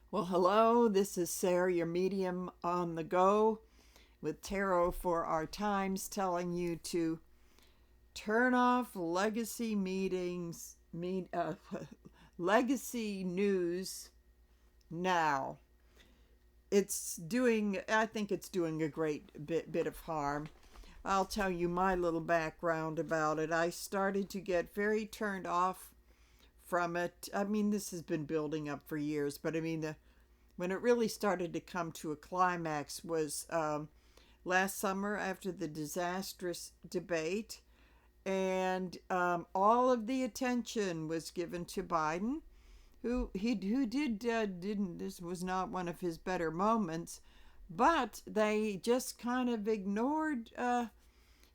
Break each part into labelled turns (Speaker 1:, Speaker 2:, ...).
Speaker 1: Well, hello, this is Sarah, your medium on the go with Tarot for Our Times, telling you to turn off legacy legacy news now. I think it's doing a great bit of harm. I'll tell you my little background about it. I started to get very turned off from it. I mean, this has been building up for years, but I mean, when it really started to come to a climax was last summer after the disastrous debate, and all of the attention was given to Biden, who didn't. This was not one of his better moments, but they just kind of ignored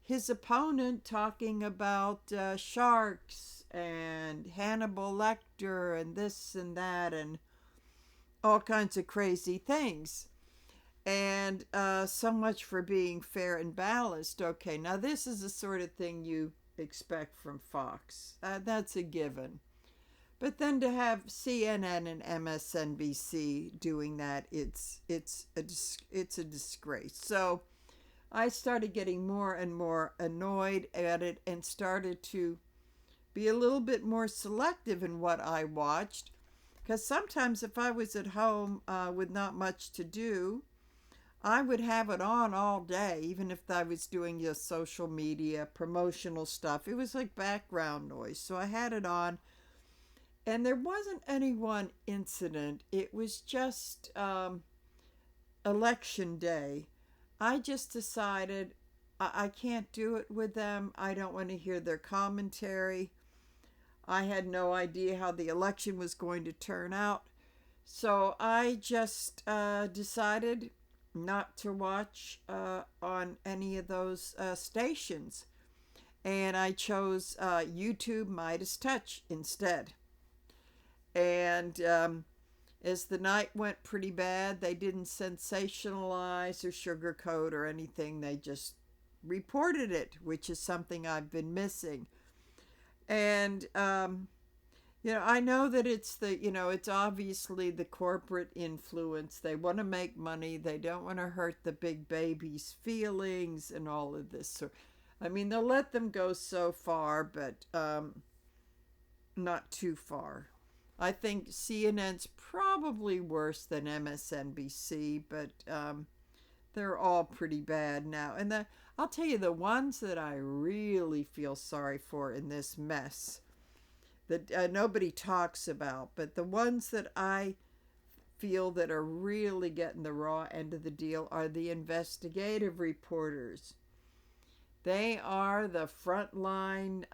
Speaker 1: his opponent talking about sharks and Hannibal Lecter and this and that and all kinds of crazy things. And so much for being fair and balanced. Okay, now this is the sort of thing you expect from Fox. That's a given. But then to have CNN and MSNBC doing that, it's a disgrace. So I started getting more and more annoyed at it and started to be a little bit more selective in what I watched. Because sometimes if I was at home with not much to do, I would have it on all day, even if I was doing social media, promotional stuff. It was like background noise. So I had it on, and there wasn't any one incident. It was just election day. I just decided I can't do it with them. I don't want to hear their commentary. I had no idea how the election was going to turn out. So I just decided not to watch on any of those stations. And I chose YouTube Midas Touch instead. And as the night went pretty bad, they didn't sensationalize or sugarcoat or anything. They just reported it, which is something I've been missing. And I know that it's obviously the corporate influence. They want to make money. They don't want to hurt the big baby's feelings and all of this. So, I mean, they'll let them go so far, but not too far. I think CNN's probably worse than MSNBC, but they're all pretty bad now. And I'll tell you, the ones that I really feel sorry for in this mess that nobody talks about, but the ones that I feel that are really getting the raw end of the deal are the investigative reporters. They are the frontline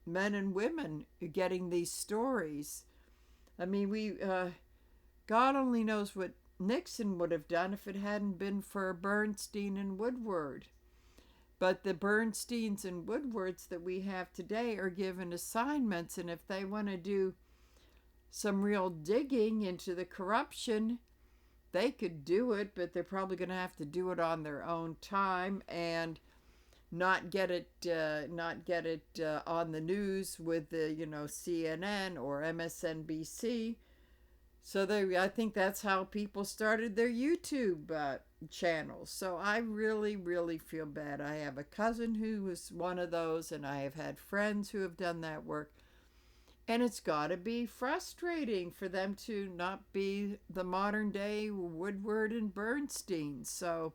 Speaker 1: men and women getting these stories. I mean, God only knows what Nixon would have done if it hadn't been for Bernstein and Woodward. But the Bernsteins and Woodwards that we have today are given assignments, and if they want to do some real digging into the corruption, they could do it, but they're probably going to have to do it on their own time and not get it on the news with the CNN or MSNBC. So I think that's how people started their YouTube channels. So I really, really feel bad. I have a cousin who was one of those, and I have had friends who have done that work. And it's got to be frustrating for them to not be the modern day Woodward and Bernstein. So,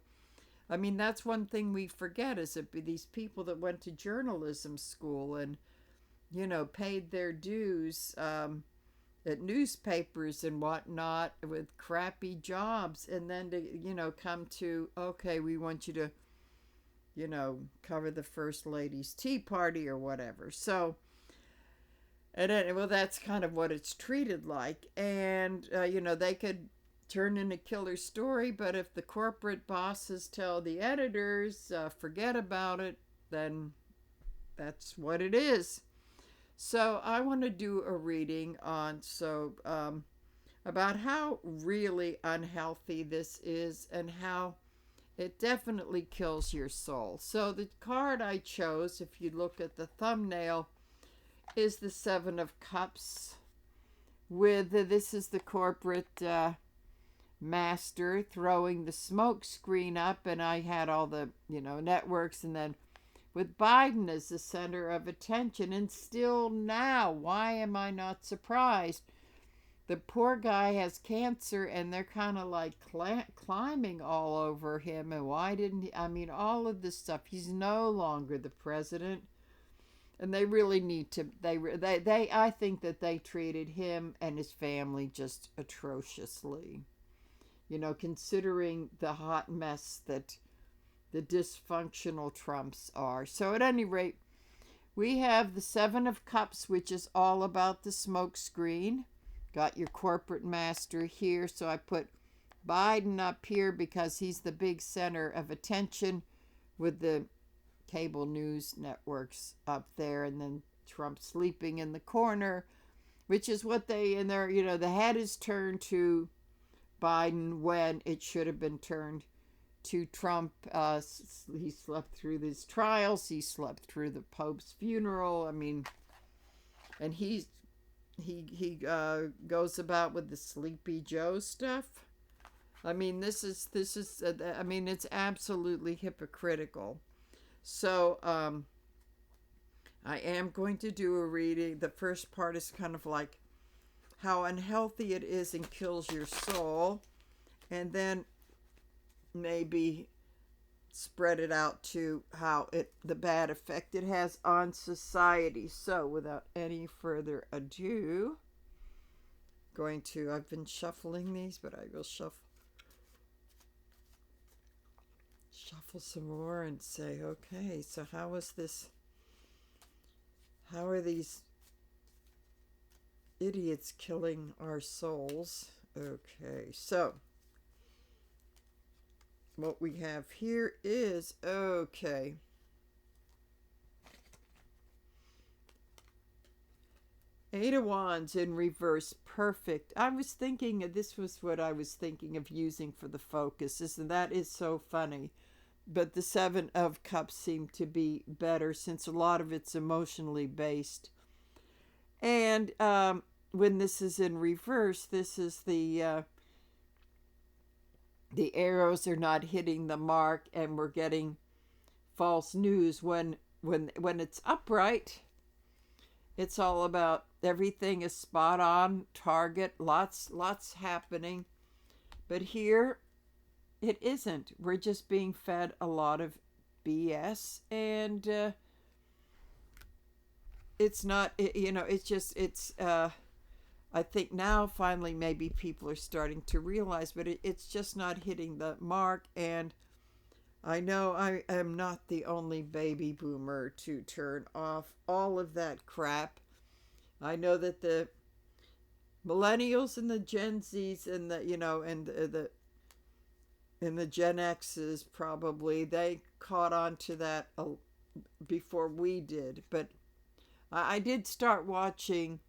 Speaker 1: I mean, that's one thing we forget is that these people that went to journalism school and, paid their dues at newspapers and whatnot with crappy jobs, and then to come to, okay, we want you to cover the first lady's tea party or whatever. So well, that's kind of what it's treated like. And they could turn in a killer story, but if the corporate bosses tell the editors forget about it, then that's what it is. So I want to do a reading on about how really unhealthy this is and how it definitely kills your soul. So the card I chose, if you look at the thumbnail, is the Seven of Cups. with this is the corporate master throwing the smoke screen up, and I had all the networks, and then with Biden as the center of attention. And still now, why am I not surprised? The poor guy has cancer, and they're kind of like climbing all over him. And why didn't he? I mean, all of this stuff. He's no longer the president, and they really need to. They I think that they treated him and his family just atrociously. Considering the hot mess that the dysfunctional Trumps are. So at any rate, we have the Seven of Cups, which is all about the smoke screen. Got your corporate master here. So I put Biden up here because he's the big center of attention with the cable news networks up there. And then Trump sleeping in the corner, which is what in their, the head is turned to Biden when it should have been turned to Trump. He slept through these trials. He slept through the Pope's funeral. I mean, and he goes about with the Sleepy Joe stuff. I mean, this is I mean, it's absolutely hypocritical. So I am going to do a reading. The first part is kind of like how unhealthy it is and kills your soul, and then maybe spread it out to how the bad effect it has on society. So without any further ado, I've been shuffling these, but I will shuffle some more and say, okay, so how are these idiots killing our souls? Okay, so what we have here is, okay, Eight of Wands in reverse, perfect. I was thinking this was what I was thinking of using for the focus, and that is so funny. But the Seven of Cups seemed to be better since a lot of it's emotionally based. And when this is in reverse, this is the arrows are not hitting the mark, and we're getting false news. When it's upright, it's all about everything is spot on target, lots happening. But here it isn't. We're just being fed a lot of BS, and it's not, it's I think now finally maybe people are starting to realize, but it's just not hitting the mark. And I know I am not the only baby boomer to turn off all of that crap. I know that the millennials and the Gen Zs and the Gen X's probably, they caught on to that before we did. But I did start watching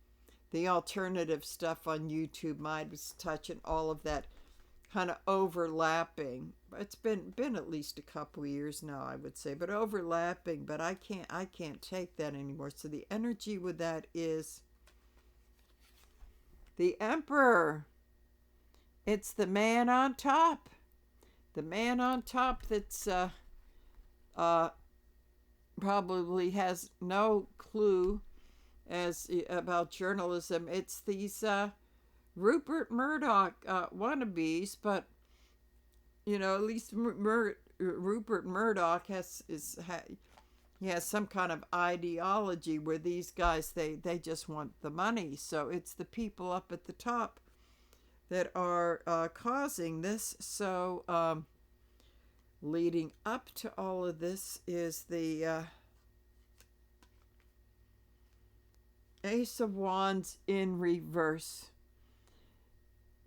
Speaker 1: the alternative stuff on YouTube. Mine was touching all of that kind of overlapping. It's been at least a couple years now, I would say, but overlapping. But I can't take that anymore. So the energy with that is the Emperor. It's the man on top. The man on top that's probably has no clue about journalism. It's these Rupert Murdoch wannabes, but at least Rupert Murdoch he has some kind of ideology where these guys they just want the money. So it's the people up at the top that are causing this. So leading up to all of this is the Ace of Wands in reverse.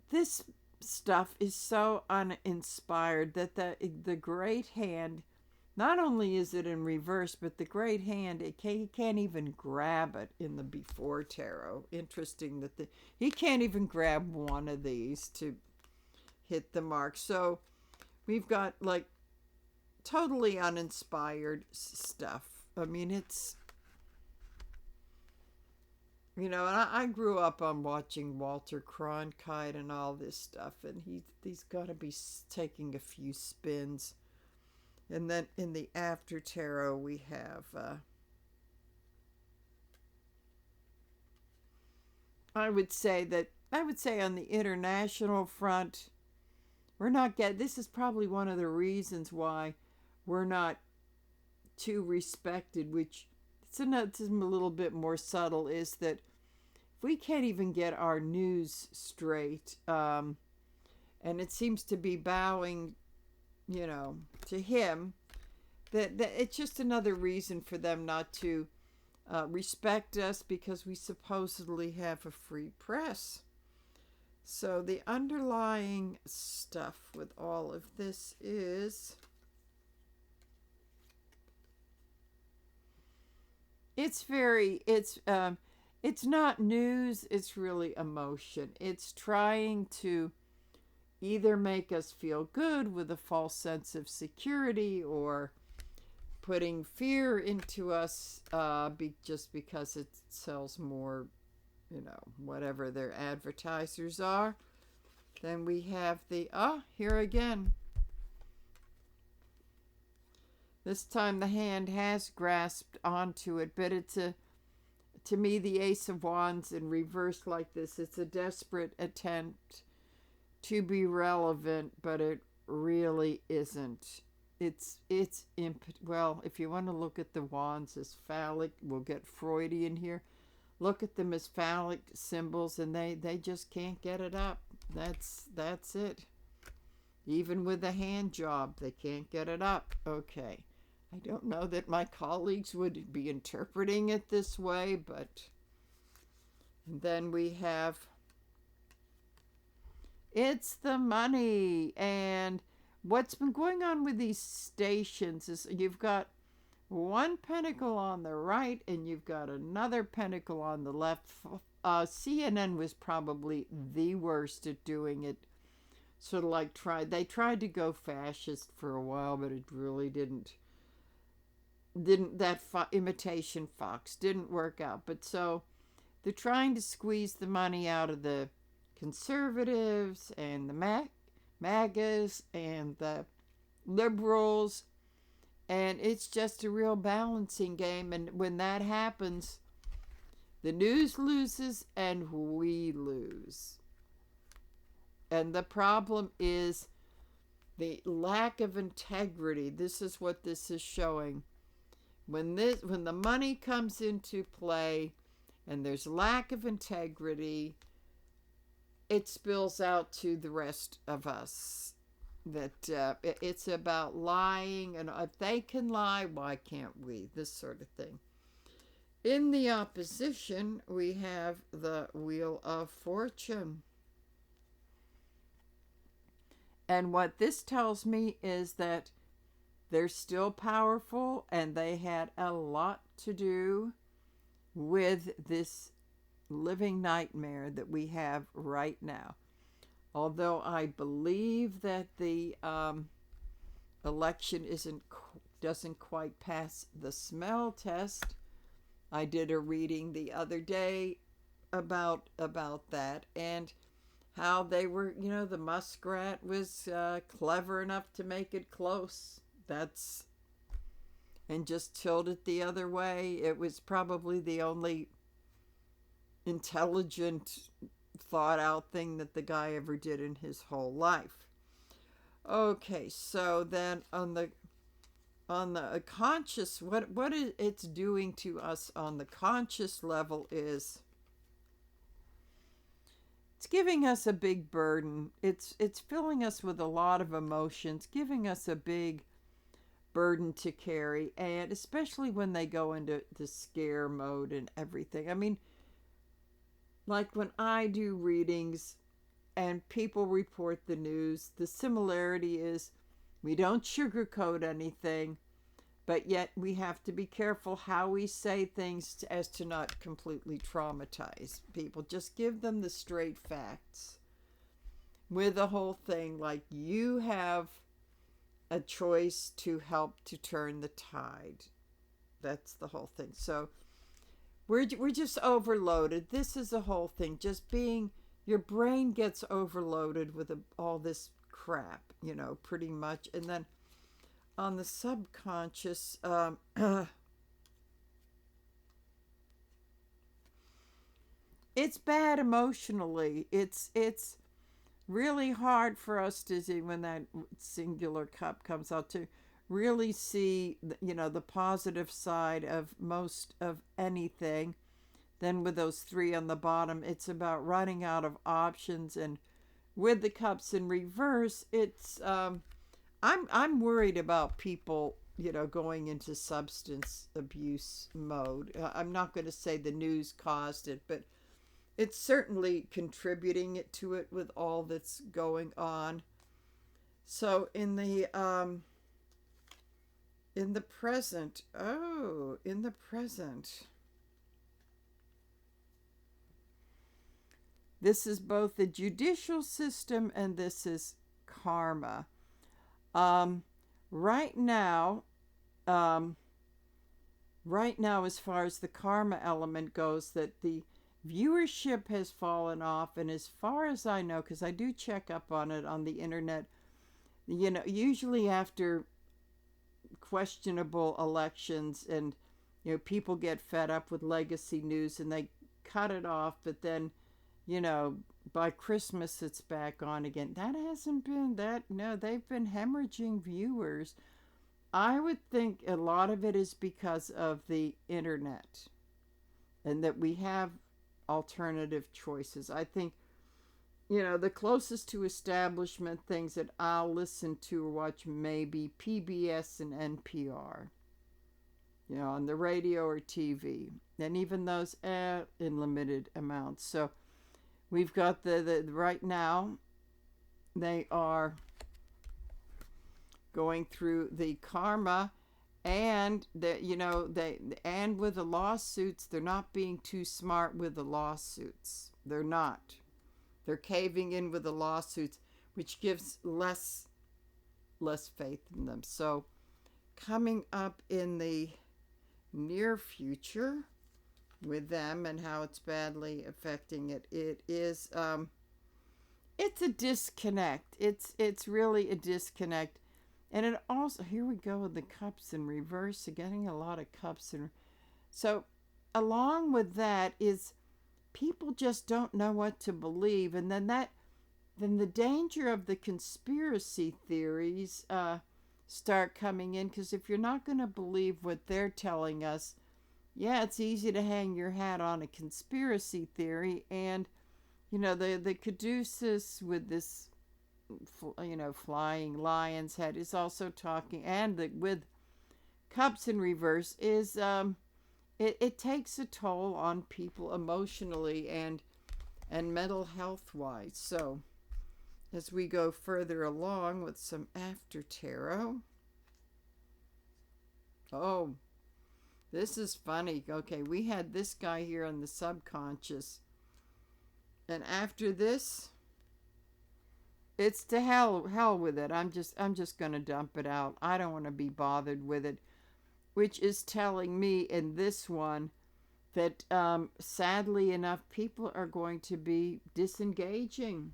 Speaker 1: This stuff is so uninspired that the great hand, not only is it in reverse, but the great hand, he can't even grab it in the before tarot. Interesting that he can't even grab one of these to hit the mark. So we've got like totally uninspired stuff. I mean, it's And I grew up on watching Walter Cronkite and all this stuff, and he's got to be taking a few spins. And then in the after tarot, we have, I would say on the international front, we're not getting, this is probably one of the reasons why we're not too respected, which it's a little bit more subtle, is that if we can't even get our news straight, and it seems to be bowing, to him, that it's just another reason for them not to respect us because we supposedly have a free press. So the underlying stuff with all of this is it's not news, it's really emotion. It's trying to either make us feel good with a false sense of security, or putting fear into us just because it sells more, whatever their advertisers are. Then we have here again. This time the hand has grasped onto it, but to me, the Ace of Wands in reverse like this, it's a desperate attempt to be relevant, but it really isn't. Well, if you want to look at the wands as phallic, we'll get Freudian here. Look at them as phallic symbols, and they just can't get it up. That's it. Even with the hand job, they can't get it up. Okay. I don't know that my colleagues would be interpreting it this way, but then we have it's the money. And what's been going on with these stations is you've got one pentacle on the right and you've got another pentacle on the left. CNN was probably the worst at doing it. Sort of like they tried to go fascist for a while, but it really didn't that imitation Fox didn't work out. But so they're trying to squeeze the money out of the conservatives and the MAGAs and the liberals, and it's just a real balancing game. And when that happens, the news loses and we lose. And the problem is the lack of integrity. This is what this is showing. When the money comes into play and there's lack of integrity, it spills out to the rest of us. That it's about lying, and if they can lie, why can't we? This sort of thing. In the opposition, we have the Wheel of Fortune. And what this tells me is that they're still powerful, and they had a lot to do with this living nightmare that we have right now. Although I believe that the election doesn't quite pass the smell test. I did a reading the other day about that, and how they were, the muskrat was clever enough to make it close. And just tilt it the other way. It was probably the only intelligent, thought out thing that the guy ever did in his whole life. Okay, so then on the conscious, what it's doing to us on the conscious level is it's giving us a big burden. It's filling us with a lot of emotions, giving us a big burden to carry, and especially when they go into the scare mode and everything. I mean, like when I do readings and people report the news, the similarity is we don't sugarcoat anything, but yet we have to be careful how we say things as to not completely traumatize people. Just give them the straight facts. With the whole thing, like, you have a choice to help to turn the tide. That's the whole thing. So we're just overloaded. This is the whole thing. Just being your brain gets overloaded with all this crap, pretty much. And then on the subconscious, it's bad emotionally. It's really hard for us to see when that singular cup comes out to really see the positive side of most of anything. Then with those three on the bottom, it's about running out of options. And with the cups in reverse, it's I'm worried about people going into substance abuse mode. I'm not going to say the news caused it, but it's certainly contributing to it with all that's going on. So in the present, in the present, this is both the judicial system and this is karma. Um, right now, um, right now, as far as the karma element goes, that the viewership has fallen off, and as far as I know, because I do check up on it on the internet, usually after questionable elections and people get fed up with legacy news and they cut it off, but then by Christmas it's back on again. That hasn't been that. No, they've been hemorrhaging viewers. I would think a lot of it is because of the internet and that we have alternative choices. I think the closest to establishment things that I'll listen to or watch may be PBS and NPR, on the radio or TV. And even those in limited amounts. So we've got the right now, they are going through the karma and and with the lawsuits, they're not being too smart with the lawsuits. They're not. They're caving in with the lawsuits, which gives less faith in them. So coming up in the near future with them and how it's badly affecting it, it is it's a disconnect. It's really a disconnect. And it also, here we go with the cups in reverse, getting a lot of cups in. So along with that is people just don't know what to believe, and then the danger of the conspiracy theories start coming in, because if you're not going to believe what they're telling us, yeah, it's easy to hang your hat on a conspiracy theory. And the caduceus with this flying lion's head is also talking, and with cups in reverse is it takes a toll on people emotionally and mental health wise. So as we go further along with some after tarot, oh, this is funny. Okay, we had this guy here on the subconscious, and after this, it's to hell with it. I'm just gonna dump it out. I don't want to be bothered with it, which is telling me in this one that sadly enough, people are going to be disengaging.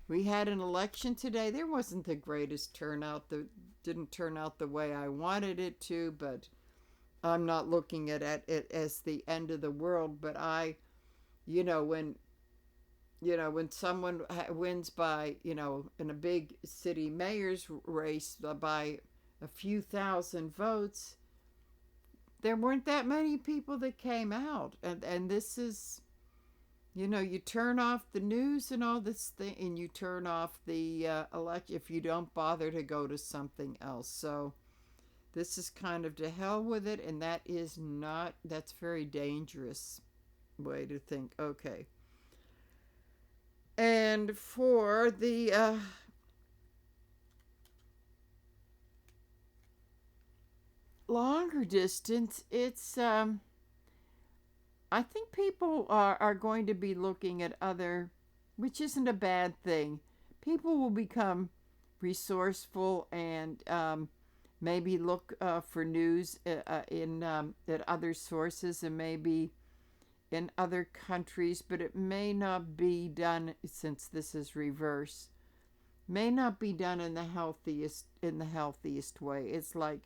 Speaker 1: We had an election today. There wasn't the greatest turnout. That didn't turn out the way I wanted it to, but I'm not looking at it as the end of the world. But when someone wins by, in a big city mayor's race by a few thousand votes, there weren't that many people that came out. And this is, you turn off the news and all this thing, and you turn off the election if you don't bother to go to something else. So this is kind of to hell with it, and that's very dangerous way to think. Okay. And for the longer distance, it's I think people are going to be looking at other, which isn't a bad thing. People will become resourceful and maybe look for news in at other sources and maybe in other countries, but it may not be done, since this is reverse, may not be done in the healthiest way. It's like,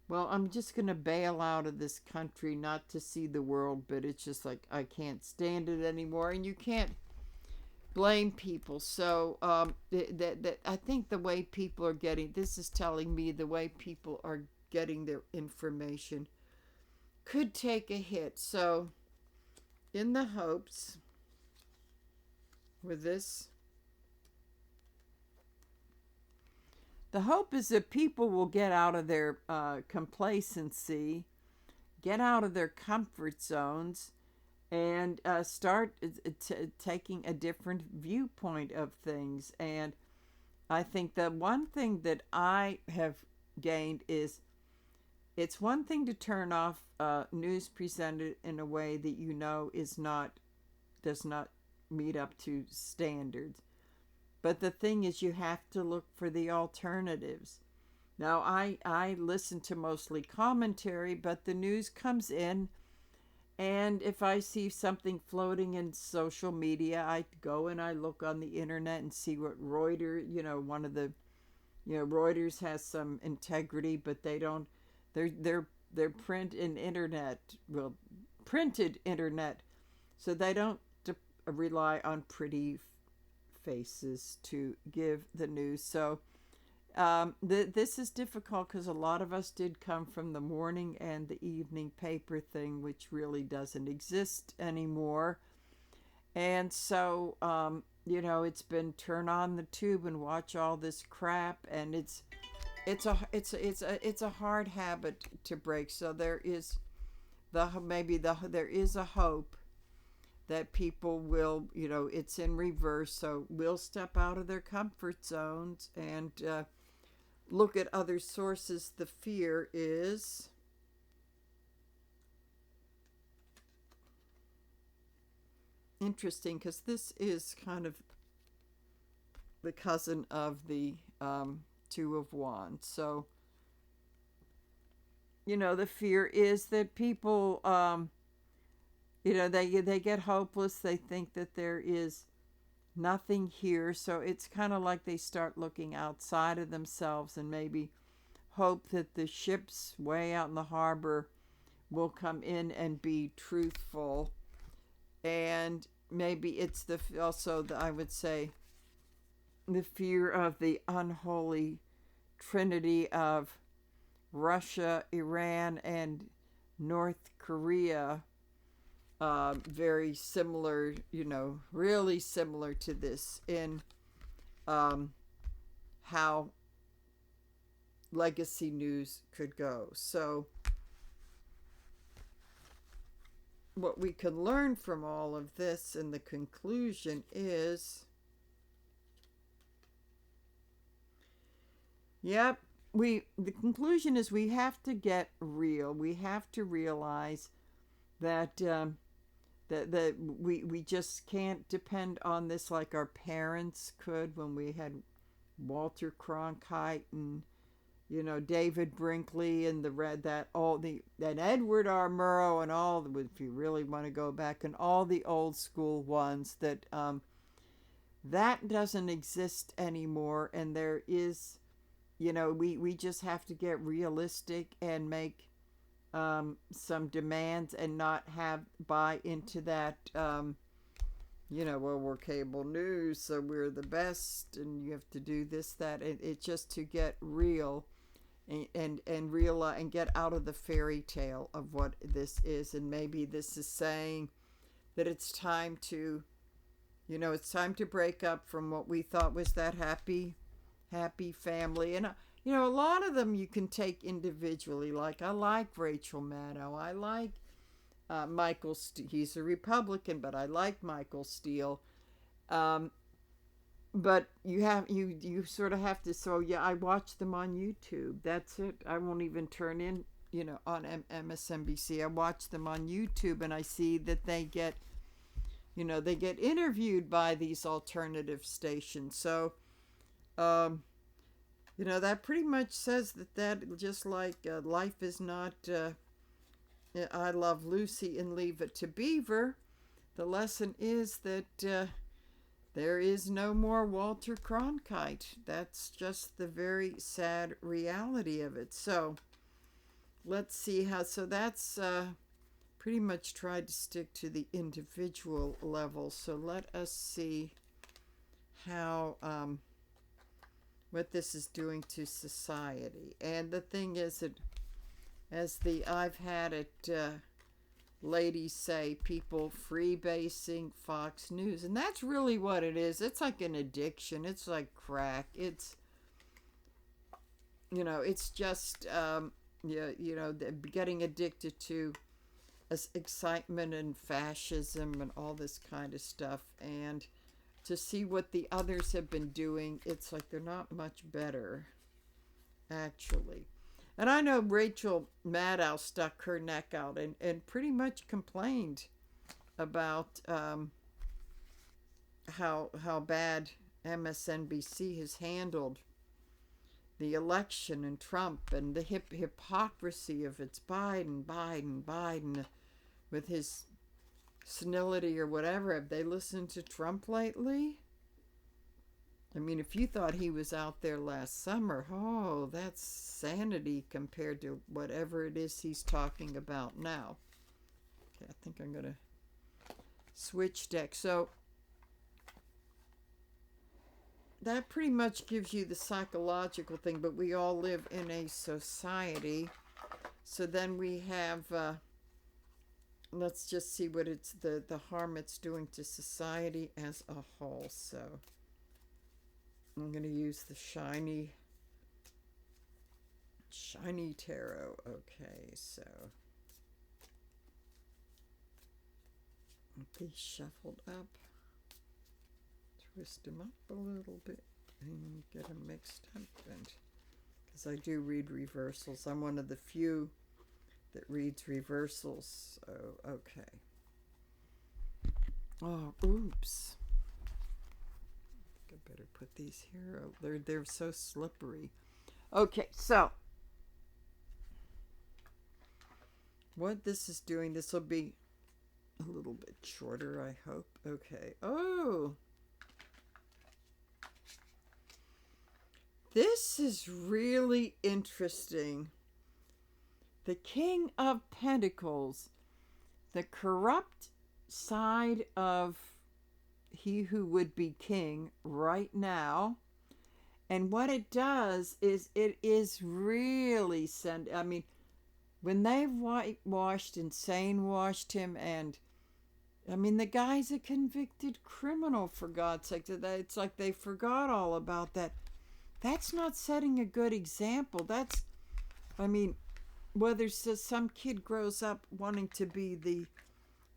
Speaker 1: well, I'm just going to bail out of this country, not to see the world, but it's just like I can't stand it anymore, and you can't blame people. So that I think the way people are getting, this is telling me the way people are getting their information could take a hit. So in the hopes with this, the hope is that people will get out of their complacency, get out of their comfort zones, and start taking a different viewpoint of things. And I think that one thing that I have gained is, it's one thing to turn off news presented in a way that you know does not meet up to standards. But the thing is, you have to look for the alternatives. Now, I listen to mostly commentary, but the news comes in, and if I see something floating in social media, I go and I look on the internet and see what Reuters, Reuters has some integrity, but they don't, their print and internet, well, printed internet, so they don't rely on pretty faces to give the news. So this is difficult because a lot of us did come from the morning and the evening paper thing, which really doesn't exist anymore. And so it's been turn on the tube and watch all this crap, and it's a hard habit to break. So there is there is a hope that people will, it's in reverse, so will step out of their comfort zones and look at other sources. The fear is interesting because this is kind of the cousin of the Two of Wands. So, the fear is that people, they get hopeless. They think that there is nothing here. So it's kind of like they start looking outside of themselves and maybe hope that the ships way out in the harbor will come in and be truthful. And maybe it's I would say, the fear of the unholy trinity of Russia, Iran, and North Korea. Very similar, really similar to this in how legacy news could go. So what we can learn from all of this in the conclusion is, the conclusion is we have to get real. We have to realize that that we just can't depend on this like our parents could when we had Walter Cronkite and David Brinkley and and Edward R. Murrow and all, if you really want to go back, and all the old school ones that that doesn't exist anymore. And there is, we just have to get realistic and make some demands and not buy into that, well, we're cable news, so we're the best, and you have to do this, that. It's just to get real and realize and get out of the fairy tale of what this is. And maybe this is saying that it's time to, it's time to break up from what we thought was that happy family. And a lot of them you can take individually. Like, I like Rachel Maddow. I like Michael Steele. He's a Republican, but I like Michael Steele. But you sort of have to. So I watch them on YouTube. That's it. I won't even turn in, on MSNBC. I watch them on YouTube, and I see that they get interviewed by these alternative stations. So, You know, that pretty much says that just like life is not, I love Lucy and leave it to Beaver. The lesson is that there is no more Walter Cronkite. That's just the very sad reality of it. So let's see how, so that's pretty much tried to stick to the individual level. So let us see how, what this is doing to society. And the thing is that, as the I've had it ladies say, people freebasing Fox News. And that's really what it is. It's like an addiction. It's like crack. It's, you know, it's just, getting addicted to excitement and fascism and all this kind of stuff. And to see what the others have been doing, it's like they're not much better, actually. And I know Rachel Maddow stuck her neck out and pretty much complained about how bad MSNBC has handled the election and Trump and the hypocrisy of it's Biden with his senility or whatever. Have they listened to Trump lately? I mean, if you thought he was out there last summer, oh, that's sanity compared to whatever it is he's talking about now. Okay, I think I'm going to switch deck. So that pretty much gives you the psychological thing, but we all live in a society. So then we have, let's just see what it's, the harm it's doing to society as a whole. So I'm going to use the shiny tarot. Okay, so these shuffled up, twist them up a little bit, and get them mixed up. And because I do read reversals, I'm one of the few that reads reversals. So okay. Oh, oops. I better put these here. Oh, they're so slippery. Okay, so what this is doing, this will be a little bit shorter, I hope. Okay. Oh, this is really interesting. The King of Pentacles, the corrupt side of he who would be king right now. And what it does is it is really I mean, when they've whitewashed and sane washed him, and I mean, the guy's a convicted criminal, for God's sake. It's like they forgot all about that. That's not setting a good example. That's, I mean, whether some kid grows up wanting to be the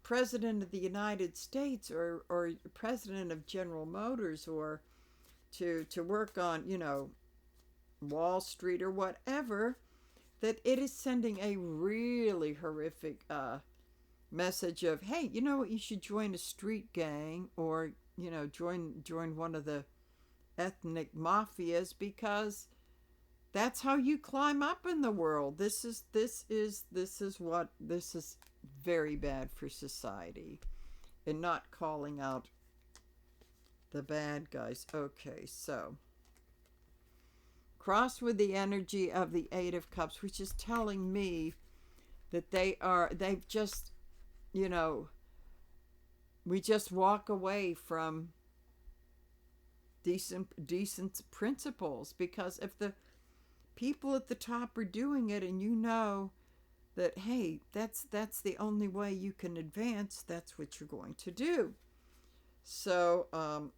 Speaker 1: president of the United States or president of General Motors, or to work on, you know, Wall Street or whatever, that it is sending a really horrific message of, hey, you know what, you should join a street gang, or, you know, join one of the ethnic mafias, because that's how you climb up in the world. This is very bad for society, and not calling out the bad guys. Okay, so crossed with the energy of the Eight of Cups, which is telling me that they've just, you know, we just walk away from decent principles, because if the people at the top are doing it, and you know that, hey, that's the only way you can advance, that's what you're going to do. So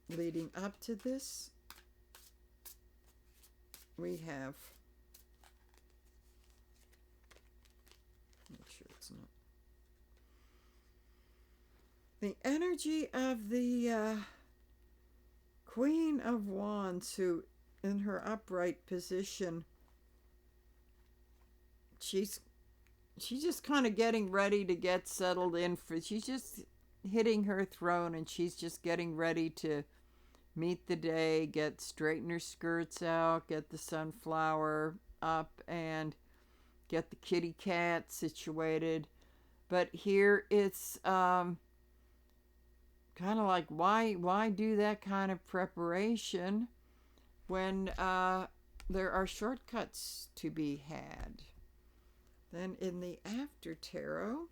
Speaker 1: leading up to this, we have, make sure it's not, the energy of the Queen of Wands, who in her upright position, she's just kind of getting ready to get settled in for, she's just hitting her throne, and she's just getting ready to meet the day, straighten her skirts out, get the sunflower up, and get the kitty cat situated. But here it's kind of like, why do that kind of preparation when there are shortcuts to be had? Then in the after tarot,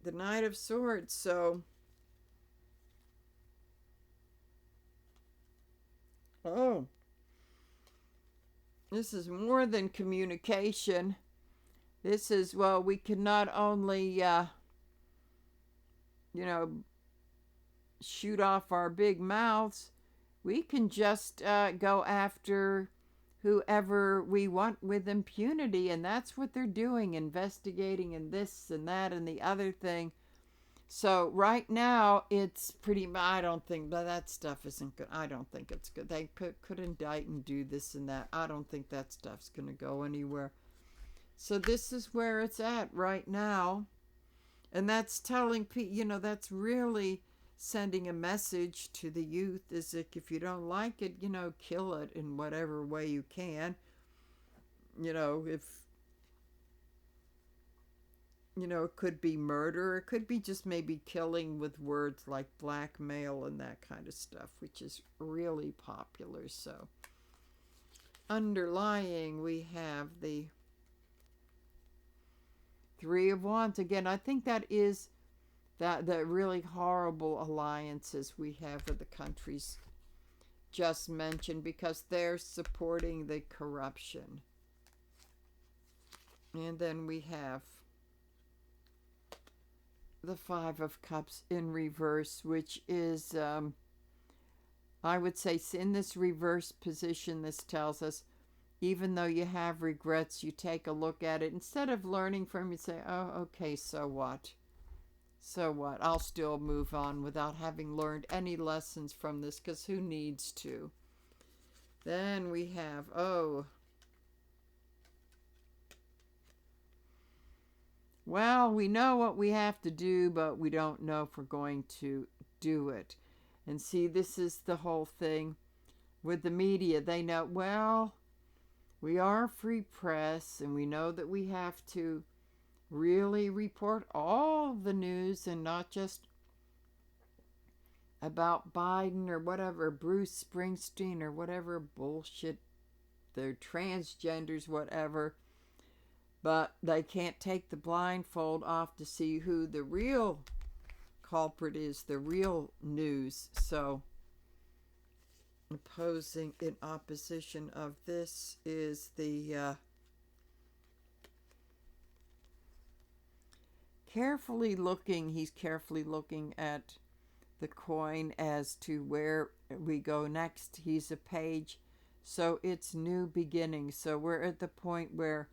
Speaker 1: the Knight of Swords. So, oh, this is more than communication. This is, well, we can not only, shoot off our big mouths, we can just go after whoever we want with impunity. And that's what they're doing, investigating and this and that and the other thing. So right now it's pretty, I don't think that stuff isn't good. I don't think it's good. They could indict and do this and that. I don't think that stuff's going to go anywhere. So this is where it's at right now. And that's telling people, that's really sending a message to the youth, is that if you don't like it, kill it in whatever way you can. If it could be murder, it could be just maybe killing with words like blackmail and that kind of stuff, which is really popular. So underlying, we have the Three of Wands. Again, I think that is the really horrible alliances we have with the countries just mentioned, because they're supporting the corruption. And then we have the Five of Cups in reverse, which is, I would say, in this reverse position, this tells us, even though you have regrets, you take a look at it. Instead of learning from it, say, oh, okay, so what? So what? I'll still move on without having learned any lessons from this, because who needs to? Then we have, well, we know what we have to do, but we don't know if we're going to do it. And see, this is the whole thing with the media. They know, well, we are free press, and we know that we have to really report all the news and not just about Biden or whatever, Bruce Springsteen or whatever bullshit, they're transgenders, whatever. But they can't take the blindfold off to see who the real culprit is, the real news. So opposing, in opposition of this, is the he's carefully looking at the coin as to where we go next. He's a page, so it's new beginnings. So we're at the point where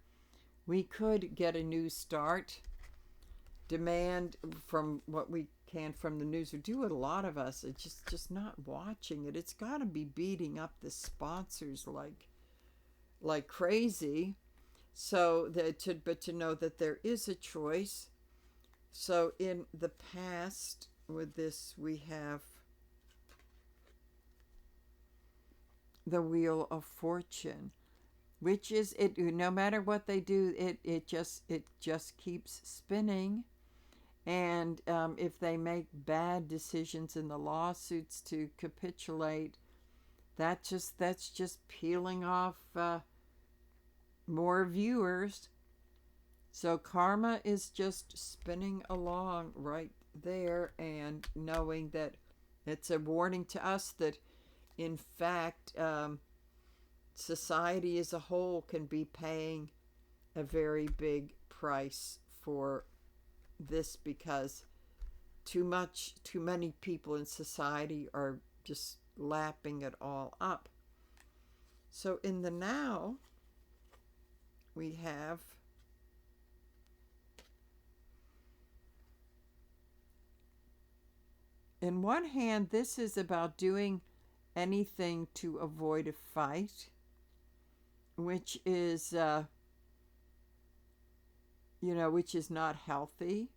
Speaker 1: we could get a new start, demand from what we can from the news, or do it, a lot of us, it's just not watching it. It's got to be beating up the sponsors like crazy. So but to know that there is a choice. So in the past with this, we have the Wheel of Fortune, which is, it, no matter what they do, it just keeps spinning. And if they make bad decisions in the lawsuits to capitulate, that's just peeling off more viewers. So karma is just spinning along right there, and knowing that it's a warning to us that, in fact, society as a whole can be paying a very big price for this, because too many people in society are just lapping it all up. So in the now, we have in one hand, this is about doing anything to avoid a fight, which is which is not healthy.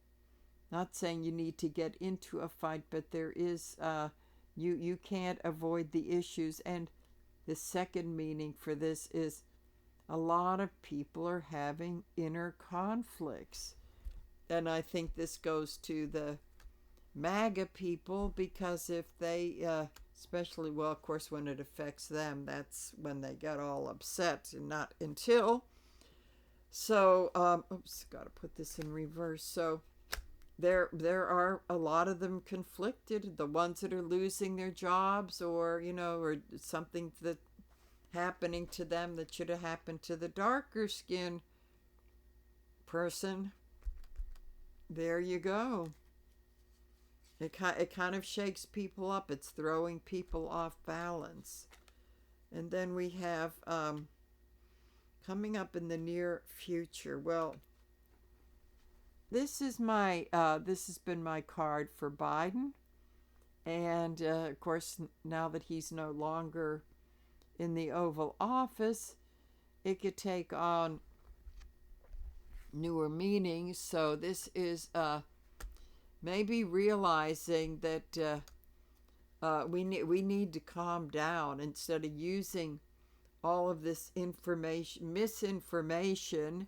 Speaker 1: Not saying you need to get into a fight, but there is, you can't avoid the issues. And the second meaning for this is a lot of people are having inner conflicts. And I think this goes to the MAGA people, because if they, especially, well, of course, when it affects them, that's when they get all upset, and not until. So, oops, got to put this in reverse. So, there are a lot of them conflicted. The ones that are losing their jobs, or or something that happening to them that should have happened to the darker skinned person. There you go. It kind of shakes people up. It's throwing people off balance. And then we have coming up in the near future. Well, this has been my card for Biden, and of course, now that he's no longer in the Oval Office, it could take on newer meanings. So this is maybe realizing that we need to calm down instead of using all of this misinformation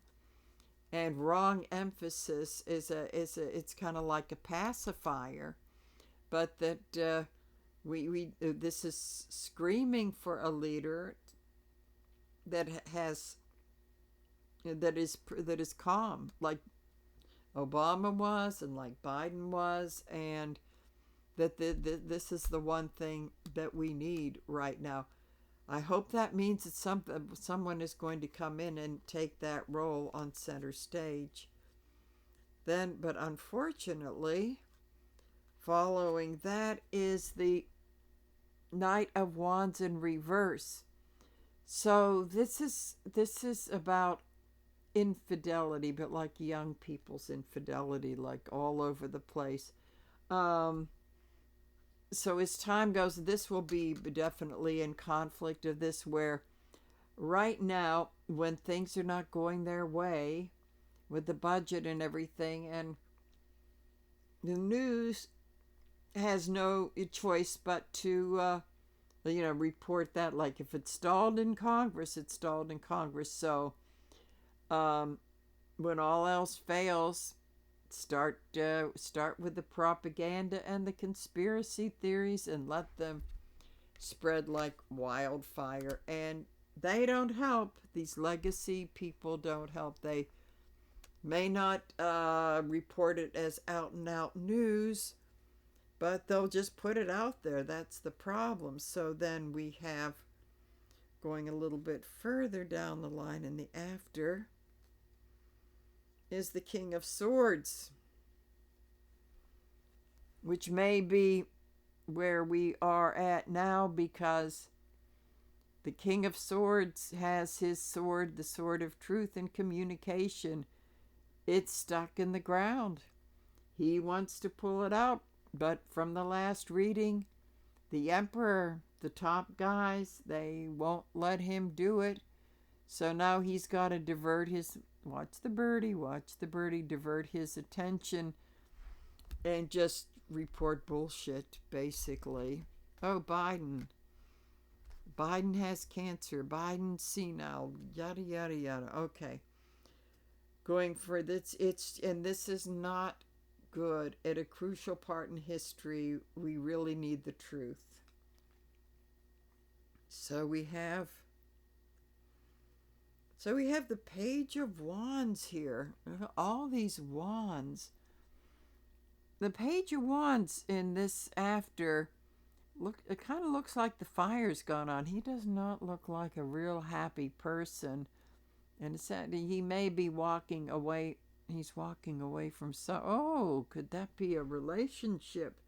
Speaker 1: and wrong emphasis. It's kind of like a pacifier, but that this is screaming for a leader that is calm, like Obama was, and like Biden was, and that this is the one thing that we need right now. I hope that means that someone is going to come in and take that role on center stage. But unfortunately, following that is the Knight of Wands in reverse. So this is about infidelity, but like young people's infidelity, like all over the place. So as time goes, this will be definitely in conflict of this, where right now, when things are not going their way with the budget and everything, and the news has no choice but to report that. Like, if it's stalled in Congress, it's stalled in Congress. So when all else fails, start with the propaganda and the conspiracy theories, and let them spread like wildfire. And they don't help. These legacy people don't help. They may not report it as out and out news, but they'll just put it out there. That's the problem. So then we have, going a little bit further down the line in the after, is the King of Swords, which may be where we are at now, because the King of Swords has his sword, the sword of truth and communication. It's stuck in the ground. He wants to pull it out, but from the last reading, the Emperor, the top guys, they won't let him do it. So now he's got to divert his, watch the birdie, divert his attention and just report bullshit, basically. Oh, Biden has cancer. Biden's senile. Yada, yada, yada. Okay. Going for this, and this is not good. At a crucial part in history, we really need the truth. So we have the Page of Wands here. All these wands. The Page of Wands in this after, it kind of looks like the fire's gone on. He does not look like a real happy person. And it's that he may be walking away. He's walking away from could that be a relationship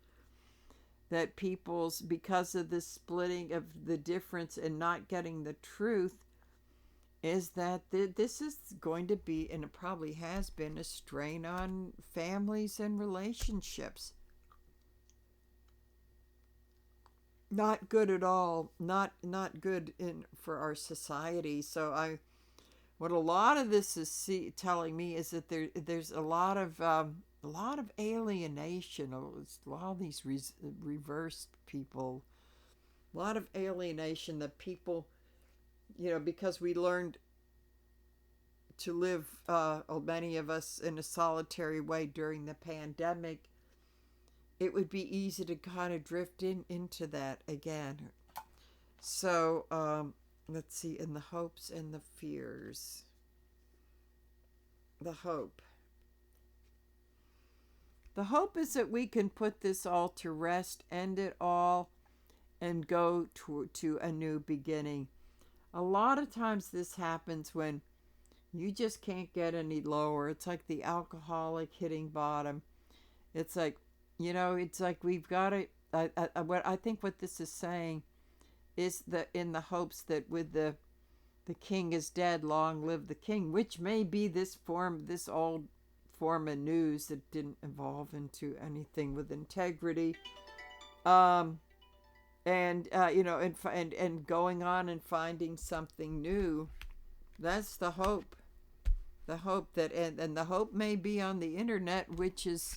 Speaker 1: that because of the splitting of the difference and not getting the truth, is that this is going to be, and it probably has been, a strain on families and relationships. Not good at all. Not good for our society. So What a lot of this is telling me is that there's a lot of alienation. A lot of these reversed people, a lot of alienation that people, because we learned to live, many of us, in a solitary way during the pandemic. It would be easy to kind of drift into that again. So let's see, in the hopes and the fears. The hope. The hope is that we can put this all to rest, end it all, and go to a new beginning. A lot of times this happens when you just can't get any lower. It's like the alcoholic hitting bottom. It's like, it's like we've got to. What I think what this is saying is that in the hopes that with the king is dead, long live the king, which may be this old form of news that didn't evolve into anything with integrity. And going on and finding something new. That's the hope. The hope that, and the hope may be on the internet, which is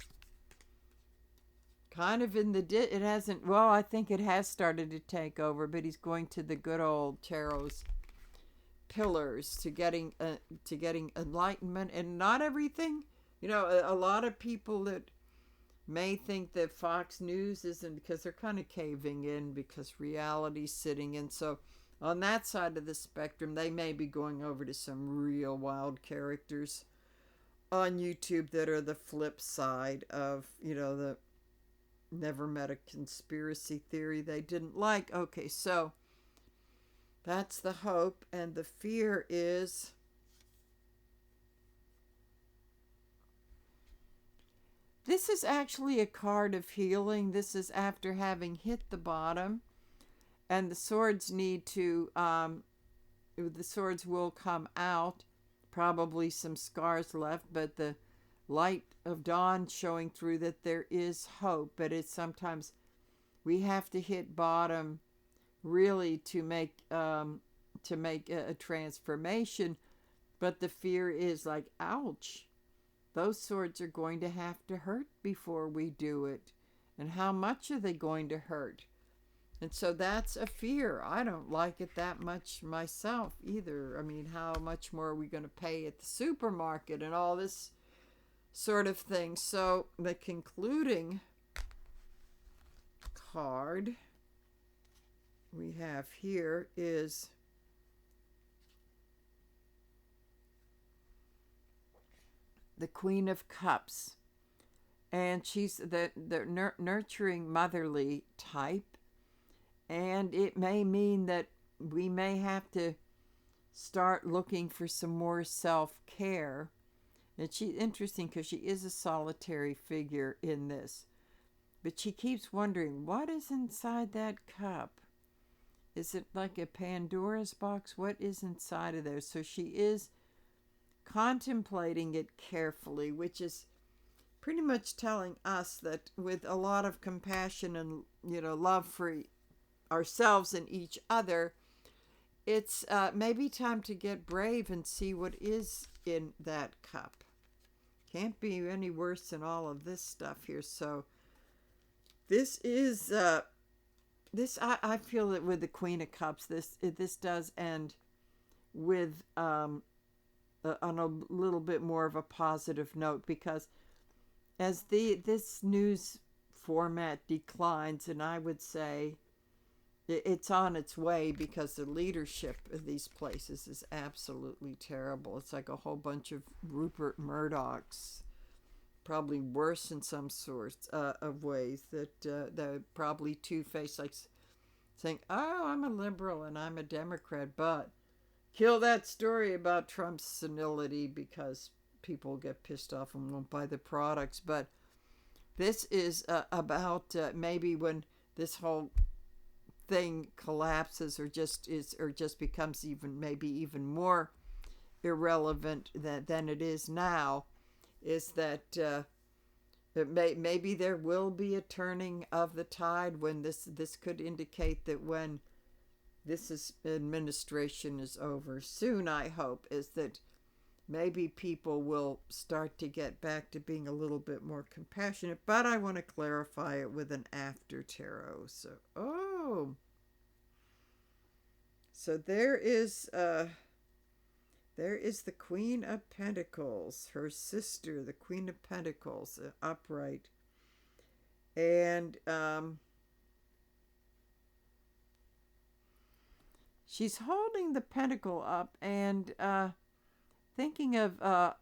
Speaker 1: kind of it hasn't, well, I think it has started to take over, but he's going to the good old tarot's pillars to getting enlightenment. And not everything, a lot of people that may think that Fox News isn't, because they're kind of caving in because reality's sitting in. So on that side of the spectrum, they may be going over to some real wild characters on YouTube that are the flip side of, the never met a conspiracy theory they didn't like. Okay, so that's the hope. And the fear is this is actually a card of healing. This is after having hit the bottom. And the swords the swords will come out. Probably some scars left, but the light of dawn showing through that there is hope. But it's sometimes we have to hit bottom really to make a transformation. But the fear is like, ouch, those swords are going to have to hurt before we do it. And how much are they going to hurt? And so that's a fear. I don't like it that much myself either. I mean, how much more are we going to pay at the supermarket and all this sort of thing? So the concluding card we have here is the Queen of Cups. And she's the nurturing, motherly type. And it may mean that we may have to start looking for some more self-care. And she's interesting because she is a solitary figure in this. But she keeps wondering, what is inside that cup? Is it like a Pandora's box? What is inside of there? So she is contemplating it carefully, which is pretty much telling us that with a lot of compassion and, love for ourselves and each other, it's maybe time to get brave and see what is in that cup. Can't be any worse than all of this stuff here. So this is I feel that with the Queen of Cups, this does end with on a little bit more of a positive note, because as this news format declines, and I would say it's on its way, because the leadership of these places is absolutely terrible. It's like a whole bunch of Rupert Murdochs, probably worse in some sorts of ways, that they're probably two-faced, like saying, oh, I'm a liberal and I'm a Democrat, but kill that story about Trump's senility because people get pissed off and won't buy the products. But this is about maybe when this whole thing collapses or just becomes even more irrelevant than it is now, is that maybe there will be a turning of the tide when this could indicate that when administration is over soon, I hope, is that maybe people will start to get back to being a little bit more compassionate. But I want to clarify it with an after tarot. So there is the Queen of Pentacles, her sister, the Queen of Pentacles, upright. And she's holding the pentacle up and thinking of,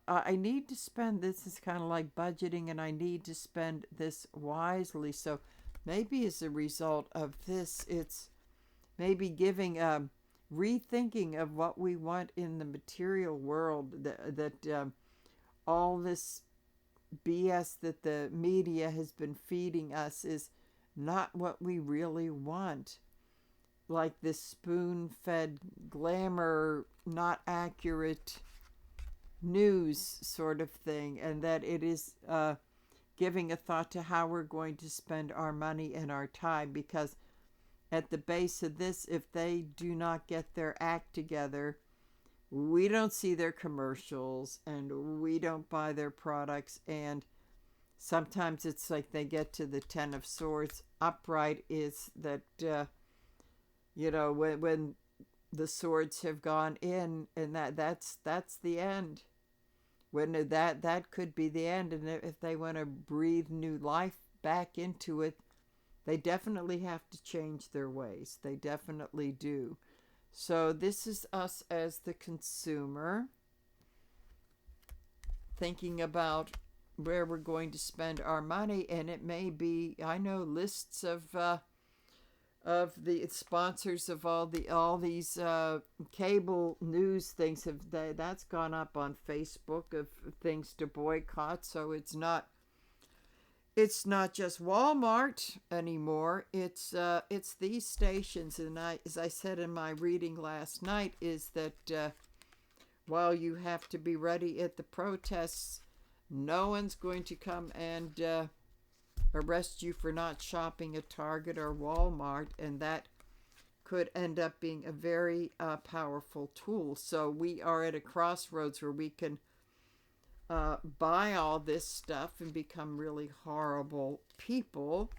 Speaker 1: I need to spend this. Is kind of like budgeting, and I need to spend this wisely. So maybe as a result of this, it's maybe giving rethinking of what we want in the material world, that all this BS that the media has been feeding us is not what we really want. Like this spoon-fed glamour, not accurate news sort of thing, and that it is giving a thought to how we're going to spend our money and our time, because at the base of this, if they do not get their act together, we don't see their commercials and we don't buy their products. And sometimes it's like they get to the Ten of Swords. Upright is that, when the swords have gone in, and that's the end. When that could be the end. And if they want to breathe new life back into it, they definitely have to change their ways. They definitely do. So this is us as the consumer, thinking about where we're going to spend our money. And it may be, I know, lists of the sponsors of all these cable news things that's gone up on Facebook of things to boycott. So it's not just Walmart anymore. It's these stations. And as I said in my reading last night, is that while you have to be ready at the protests, no one's going to come and arrest you for not shopping at Target or Walmart, and that could end up being a very powerful tool. So we are at a crossroads where we can buy all this stuff and become really horrible people,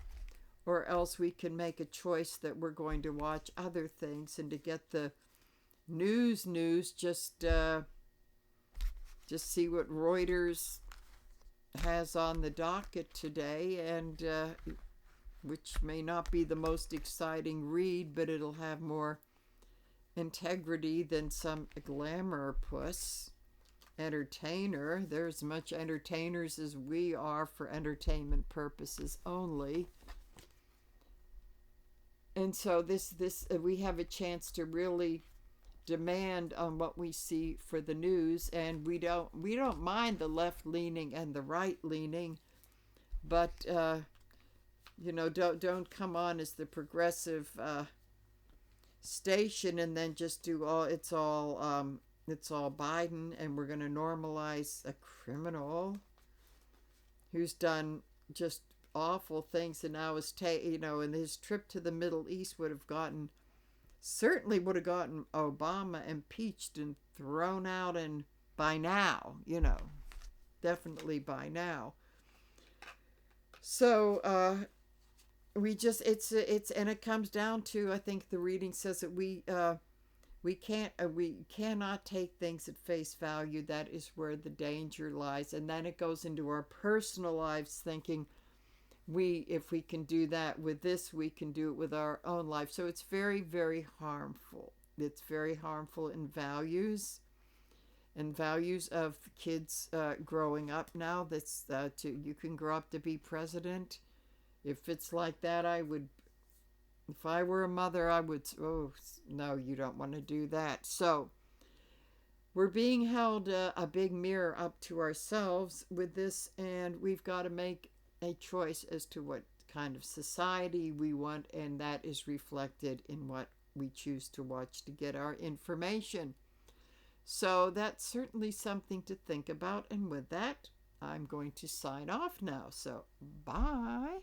Speaker 1: or else we can make a choice that we're going to watch other things and to get the news just see what Reuters has on the docket today, and which may not be the most exciting read, but it'll have more integrity than some glamour puss entertainer. They're as much entertainers as we are for entertainment purposes only. And so this we have a chance to really demand on what we see for the news, and we don't mind the left leaning and the right leaning, but don't come on as the progressive station and then just do it's all Biden, and we're going to normalize a criminal who's done just awful things, and now is and his trip to the Middle East certainly would have gotten Obama impeached and thrown out, and by now, definitely by now. So and it comes down to, I think the reading says that we cannot take things at face value. That is where the danger lies. And then it goes into our personal lives, thinking if we can do that with this, we can do it with our own life. So it's very, very harmful. It's very harmful in values of kids growing up now. That's you can grow up to be president. If it's like that, if I were a mother, I would, oh, no, you don't want to do that. So we're being held a big mirror up to ourselves with this, and we've got to make a choice as to what kind of society we want, and that is reflected in what we choose to watch to get our information. So that's certainly something to think about, and with that, I'm going to sign off now. So, bye.